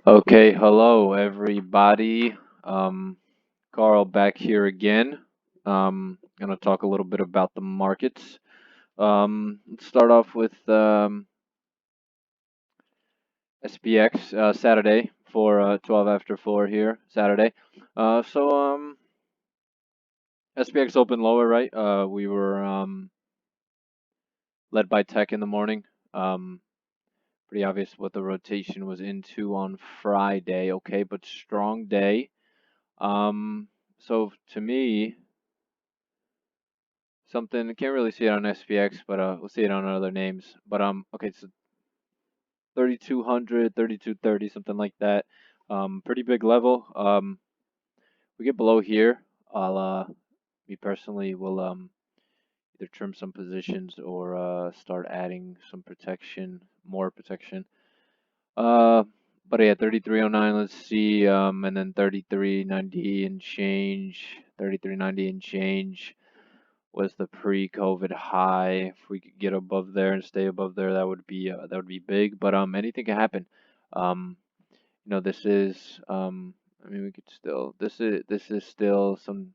Okay, hello everybody. Um, Carl back here again. Gonna talk a little bit about the markets. Let's start off with SPX Saturday for 12 after 4 here Saturday. SPX opened lower, right? We were led by tech in the morning. Um, Pretty obvious what the rotation was into on Friday. Okay, but strong day. So to me, something can't really see it on SPX, but we'll see it on other names. But okay, so 3200, 3230, something like that. Pretty big level. We get below here, I'll me personally will either trim some positions or start adding some protection, more protection. Uh, but yeah, 3309. Let's see. And then 3390 and change, 3390 and change was the pre-COVID high. If we could get above there and stay above there, that would be big. But anything can happen. Um, this is I mean, we could still this is still some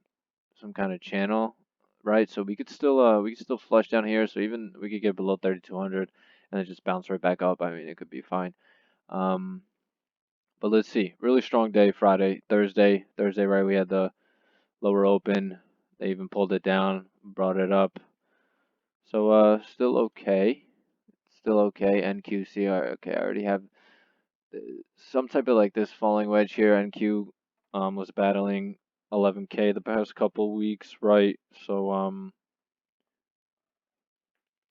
kind of channel, right? So we could still flush down here. So even we could get below 3200 and then just bounce right back up. I mean, it could be fine. Um, but let's see. Really strong day Friday, Thursday, right? We had the lower open. They even pulled it down, brought it up. So still okay. Still okay. NQC, okay. I already have uh, some type of like this falling wedge here. NQ was battling 11K the past couple weeks, right? So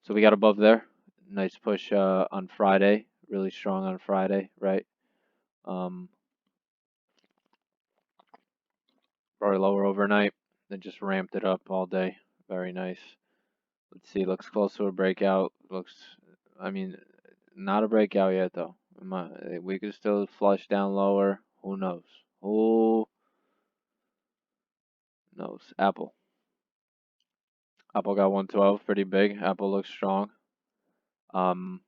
we got above there. Nice push on Friday. Really strong on Friday, right? Um, Probably lower overnight. Then just ramped it up all day. Very nice. Let's see. Looks close to a breakout. I mean, not a breakout yet though. We could still flush down lower. Who knows? Who knows? Apple got 112, pretty big. Apple looks strong. Um,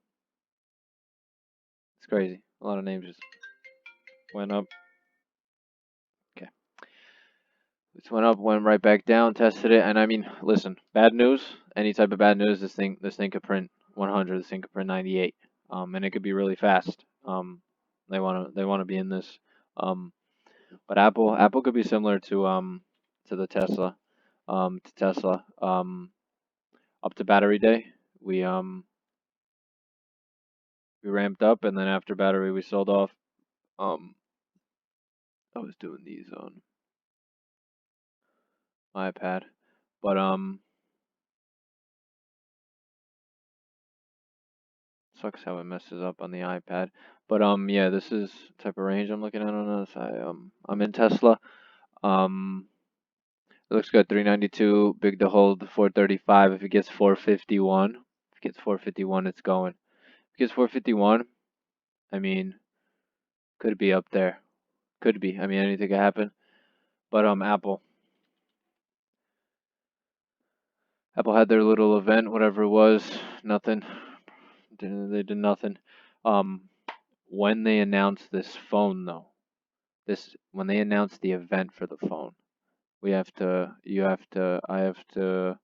it's crazy. A lot of names just went up. Okay, just went up, went right back down, tested it, and I mean, listen, bad news. Any type of bad news, this thing could print 100. This thing could print 98. And it could be really fast. They wanna be in this. Um, but Apple could be similar to the Tesla. To Tesla. Up to battery day, we um we ramped up, and then after battery, we sold off. Um, I was doing these on my iPad, but sucks how it messes up on the iPad. But yeah, this is the type of range I'm looking at on this. I'm in Tesla. Um, it looks good. 392, big to hold. 435. If it gets 451, it's going. If it gets 451, I mean, could be up there. Could be. I mean, anything could happen. But Apple had their little event, whatever it was. Nothing. They did nothing. Um, when they announced this phone, though, this when they announced the event for the phone, I have to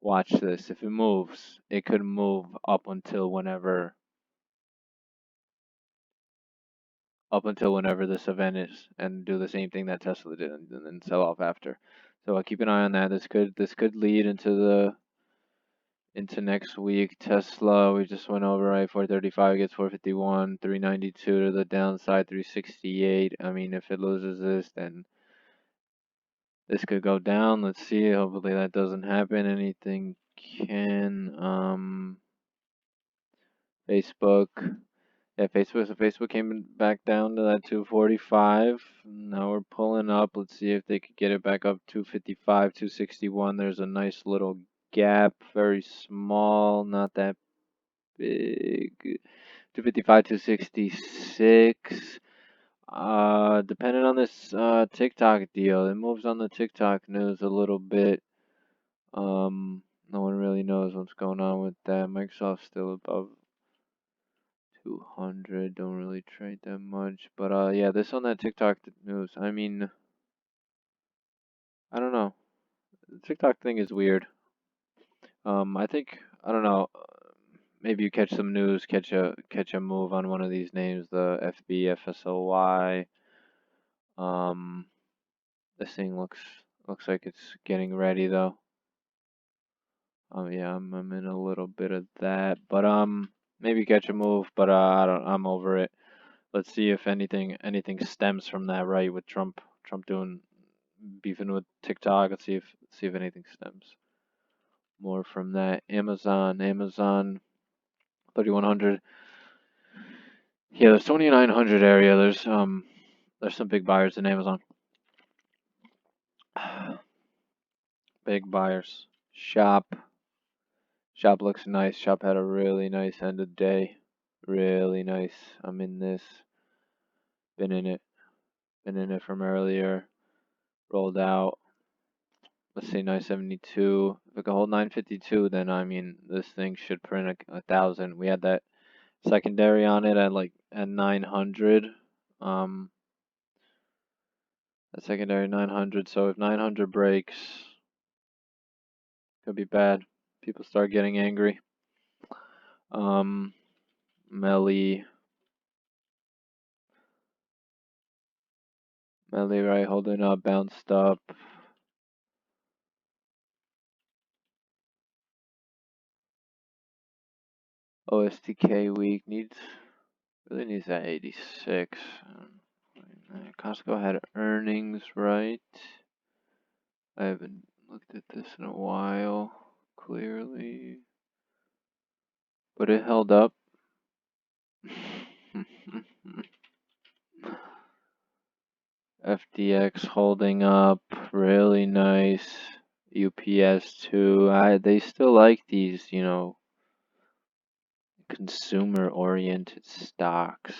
watch this. If it moves, it could move up until whenever this event is, and do the same thing that Tesla did, and then sell off after. So keep an eye on that. This could lead into next week. Tesla, we just went over, right? 435 gets 451, 392 to the downside, 368. I mean, if it loses this, then this could go down. Let's see. Hopefully that doesn't happen. Anything can. Facebook. Yeah, Facebook came back down to that 245. Now we're pulling up. Let's see if they could get it back up 255, 261. There's a nice little gap, very small, not that big. 255, 266. Depending on this TikTok deal, it moves on the TikTok news a little bit. No one really knows what's going on with that. Microsoft's still above 200, don't really trade that much. But yeah, this on that TikTok news. I mean, I don't know. The TikTok thing is weird. I think I don't know. Maybe you catch some news, catch a move on one of these names, the FBFSOY. Um, this thing looks like it's getting ready though. Yeah, I'm in a little bit of that, but maybe catch a move, but I don't. I'm over it. Let's see if anything stems from that, right? With Trump doing beefing with TikTok. Let's see if anything stems more from that. Amazon 3100. Yeah, there's 2900 area. There's some big buyers in Amazon. Big buyers. Shop looks nice. Shop had a really nice end of day. Really nice. I'm in this. Been in it. Been in it from earlier. Rolled out. Let's say 972. If it can hold 952, then I mean this thing should print a thousand. We had that secondary on it at 900. Um, that secondary 900. So if 900 breaks, could be bad. People start getting angry. Melly, right, holding up, bounced up. OSTK week really needs that 86. Costco had earnings, right? I haven't looked at this in a while, clearly, but it held up. FDX holding up, really nice. UPS too. They still like these, consumer-oriented stocks.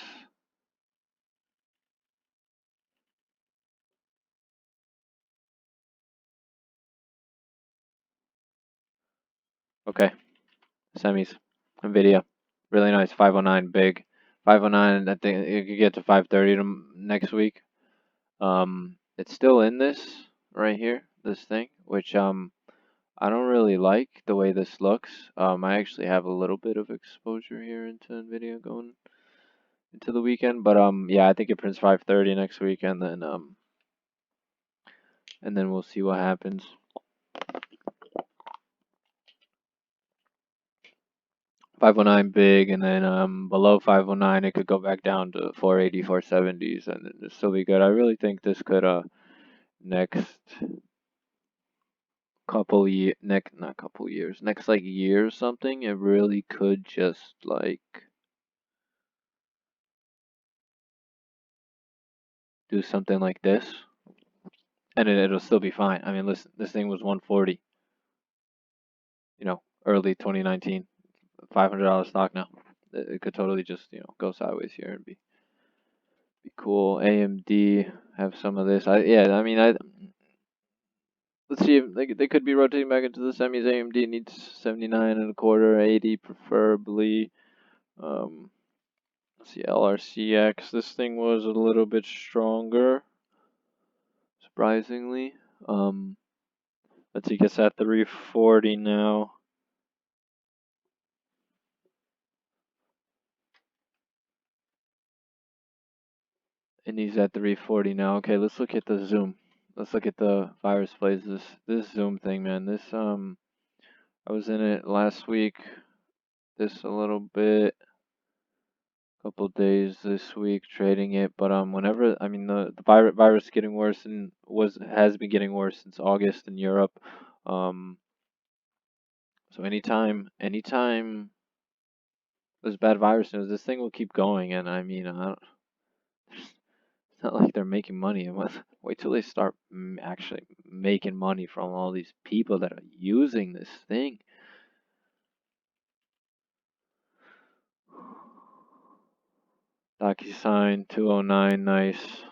Okay, semis, Nvidia, really nice. 509 big, 509. I think it could get to 530 next week. It's still in this right here, this thing, which I don't really like the way this looks. I actually have a little bit of exposure here into Nvidia going into the weekend, but yeah, I think it prints 530 next week, and then we'll see what happens. $509 big, and then below 509 it could go back down to 480, 470s, and it'll still be good. I really think this could next couple years, next like year or something, it really could just like do something like this, and it'll still be fine. I mean, listen, this thing was 140, early 2019, $500 stock now. It could totally just go sideways here and be cool. AMD have some of this. I mean, let's see if they could be rotating back into the semis. AMD needs 79 and a quarter, 80 preferably. Let's see, LRCX. This thing was a little bit stronger, surprisingly. Let's see, gets at 340 now. And he's at 340 now. Okay, let's look at the zoom. Let's look at the virus plays. This zoom thing, man. This I was in it last week. This a little bit. Couple days this week trading it, but whenever I mean the virus getting worse and has been getting worse since August in Europe. So anytime there's bad virus news, this thing will keep going, and I mean it's not like they're making money. Wait till they start actually making money from all these people that are using this thing. DocuSign 209, nice.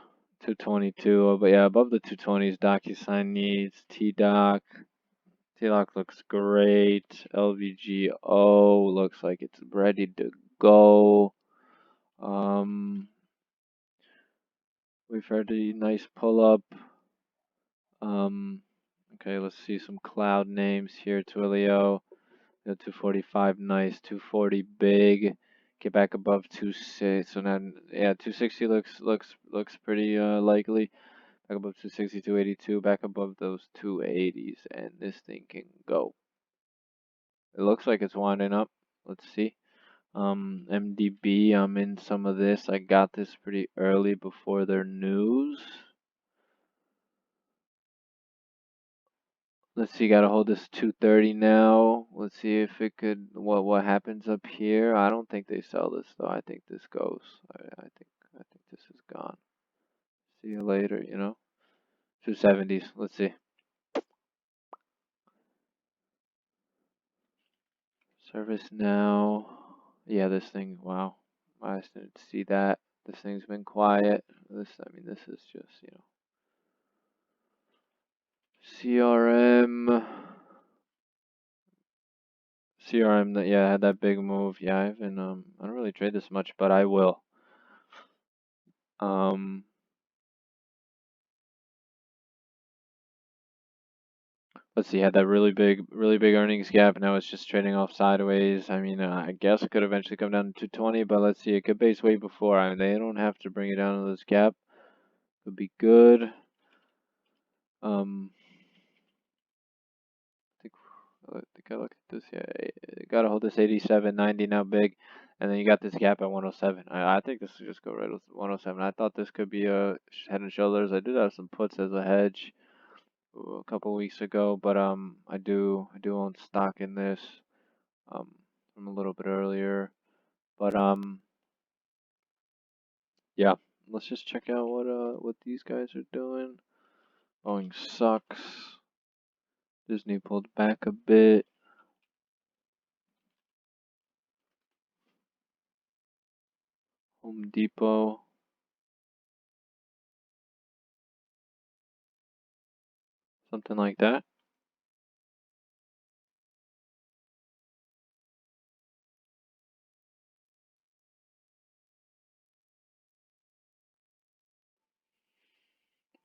222, but yeah, above the 220s, DocuSign needs. TDoc looks great. LVGO looks like it's ready to go. We've heard a nice pull up. Okay, let's see some cloud names here. Twilio, 245, nice. 240, big. Get back above 260. So now, yeah, 260 looks pretty likely. Back above 260, 282, back above those 280s, and this thing can go. It looks like it's winding up. Let's see. MDB, I'm in some of this. I got this pretty early before their news. Let's see, gotta hold this 230 now. Let's see if it could, what happens up here. I don't think they sell this though. I think this goes. I think this is gone. See you later, 270s. Let's see. Service now. Yeah, this thing, wow. I just didn't see that. This thing's been quiet. This is just, CRM. CRM, that yeah, had that big move. Yeah, I don't really trade this much, but I will. Um, let's see, had that really big earnings gap. Now it's just trading off sideways. I guess it could eventually come down to 220, but let's see, it could base way before. They don't have to bring it down to this gap. Could be good. Take a look at this. Yeah, gotta hold this 87.90 now big, and then you got this gap at 107. I think this will just go right with 107. I thought this could be a head and shoulders. I did have some puts as a hedge a couple weeks ago, but I do own stock in this um from a little bit earlier, but yeah. Let's just check out what these guys are doing. Boeing sucks. Disney pulled back a bit. Home Depot. Something like that.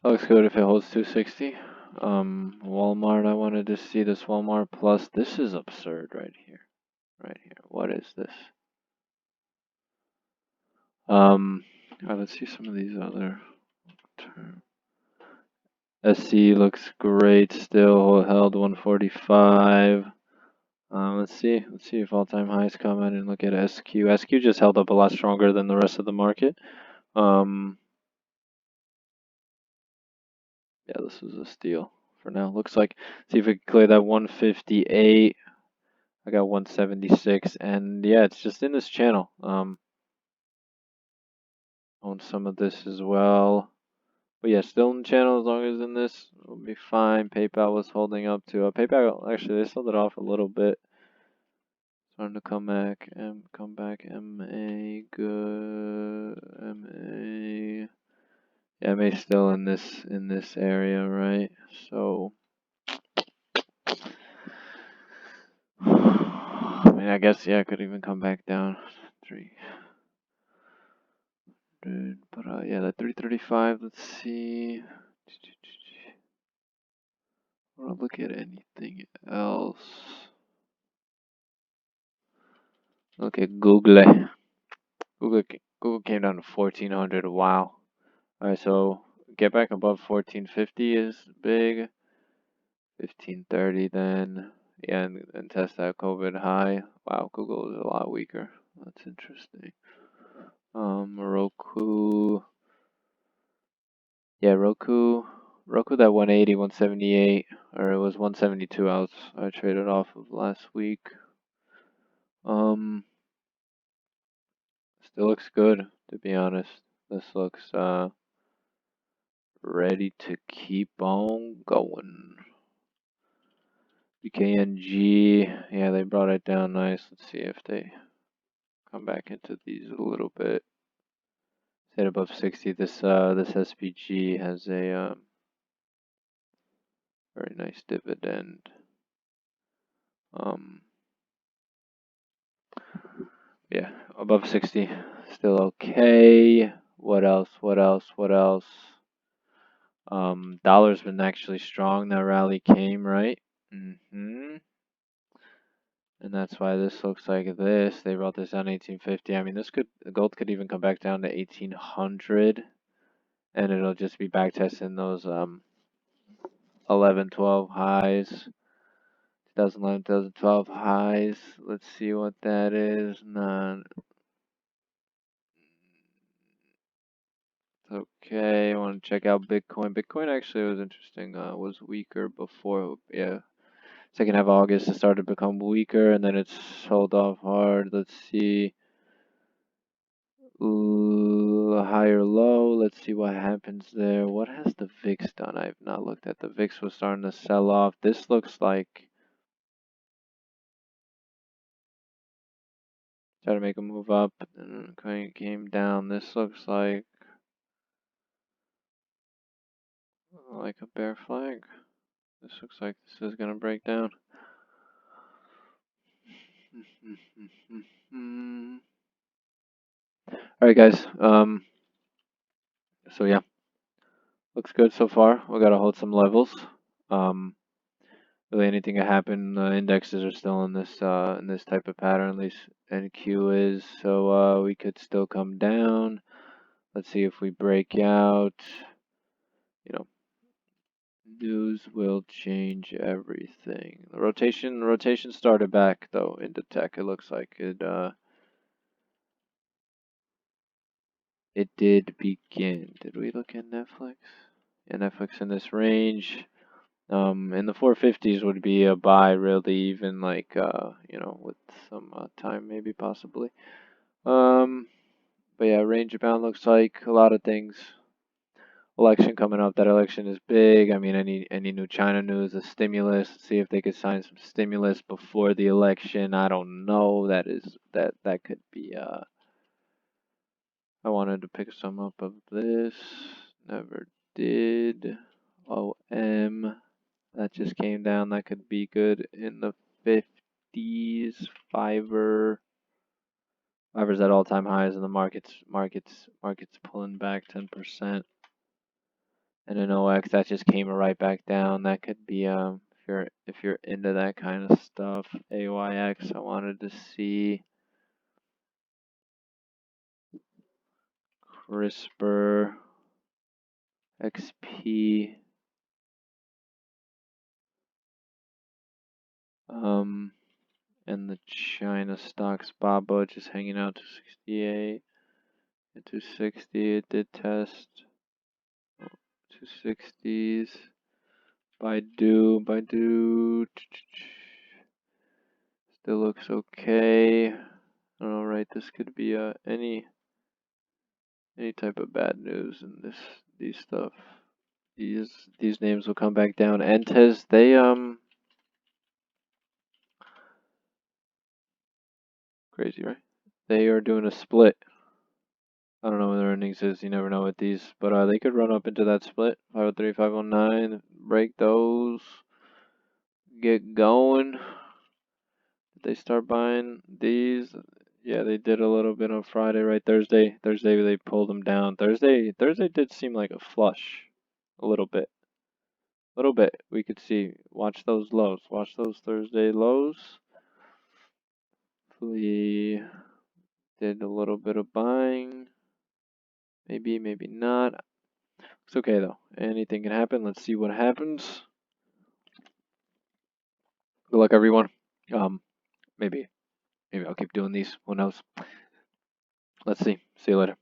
That looks good if it holds 260. Walmart, I wanted to see this Walmart Plus. This is absurd right here. Right here. What is this? Let's see some of these other terms. SC looks great still, held 145. Let's see if all-time highs come in and look at SQ. SQ just held up a lot stronger than the rest of the market. Yeah, this is a steal for now. Looks like, see if we can clear that 158. I got 176, and yeah, it's just in this channel. Own some of this as well. But yeah, still in the channel as long as in this, we'll be fine. PayPal was holding up to PayPal. Actually, they sold it off a little bit. Starting to come back. MA good. MA. Yeah, MA still in this area, right? So. I guess, yeah, it could even come back down. 300, but yeah, the 335, let's see. I want to look at anything else. Look at Google. Google came down to 1400. Wow. Alright, so get back above 1450 is big. 1530 then. Yeah, and test that COVID high. Wow, Google is a lot weaker. That's interesting. Roku. Yeah, Roku that 180, 178, or it was 172 I traded off of last week. Still looks good, to be honest. This looks ready to keep on going. BKNG, yeah, they brought it down nice. Let's see if they come back into these a little bit. Stayed above 60. This SPG has a very nice dividend. Yeah, above 60. Still okay. What else? What else? What else? Dollar's been actually strong. That rally came, right? And that's why this looks like this. They brought this down 1850. I mean, gold could even come back down to 1800, and it'll just be back testing those 11, 12 highs. 2011, 2012 highs. Let's see what that is. None. Okay, I want to check out Bitcoin. Bitcoin actually was interesting. Was weaker before. Yeah, second half of August it started to become weaker, and then it's sold off hard. Let's see. Higher low. Let's see what happens there. What has the VIX done? I've not looked at the VIX. Was starting to sell off. This looks like try to make a move up, and coin came down. This looks like a bear flag. This looks like this is gonna break down. All right, guys. So yeah, looks good so far. We gotta hold some levels. Really, anything can happen. Indexes are still in this type of pattern. At least NQ is. So we could still come down. Let's see if we break out. You know, news will change everything. The rotation started back though into tech. It looks like it did begin. Did we look at Netflix? Yeah, Netflix in this range. And the 450s would be a buy, really, even like with some time, maybe possibly. But yeah, range bound looks like a lot of things. Election coming up. That election is big. I mean, any new China news, a stimulus. See if they could sign some stimulus before the election. I don't know. That could be. I wanted to pick some up of this. Never did. OM. That just came down. That could be good in the 50s. Fiverr's at all-time highs, and the market's pulling back 10%. And an OX that just came right back down. That could be if you're into that kind of stuff. AYX. I wanted to see CRISPR, XP. And the China stocks, BABA just hanging out to 68, to 60. It did test 260s. Baidu still looks okay. I don't know, right? This could be any type of bad news in these stuff. These names will come back down. Entes, they crazy, right? They are doing a split. I don't know what their earnings is. You never know with these, but they could run up into that split. 503, 509, break those, get going. Did they start buying these? Yeah, they did a little bit on Friday, right? Thursday they pulled them down. Thursday did seem like a flush, a little bit. We could see. Watch those lows. Watch those Thursday lows. We did a little bit of buying. Maybe, maybe not. It's okay though. Anything can happen. Let's see what happens. Good luck, everyone. Maybe I'll keep doing these. Who knows? Let's see. See you later.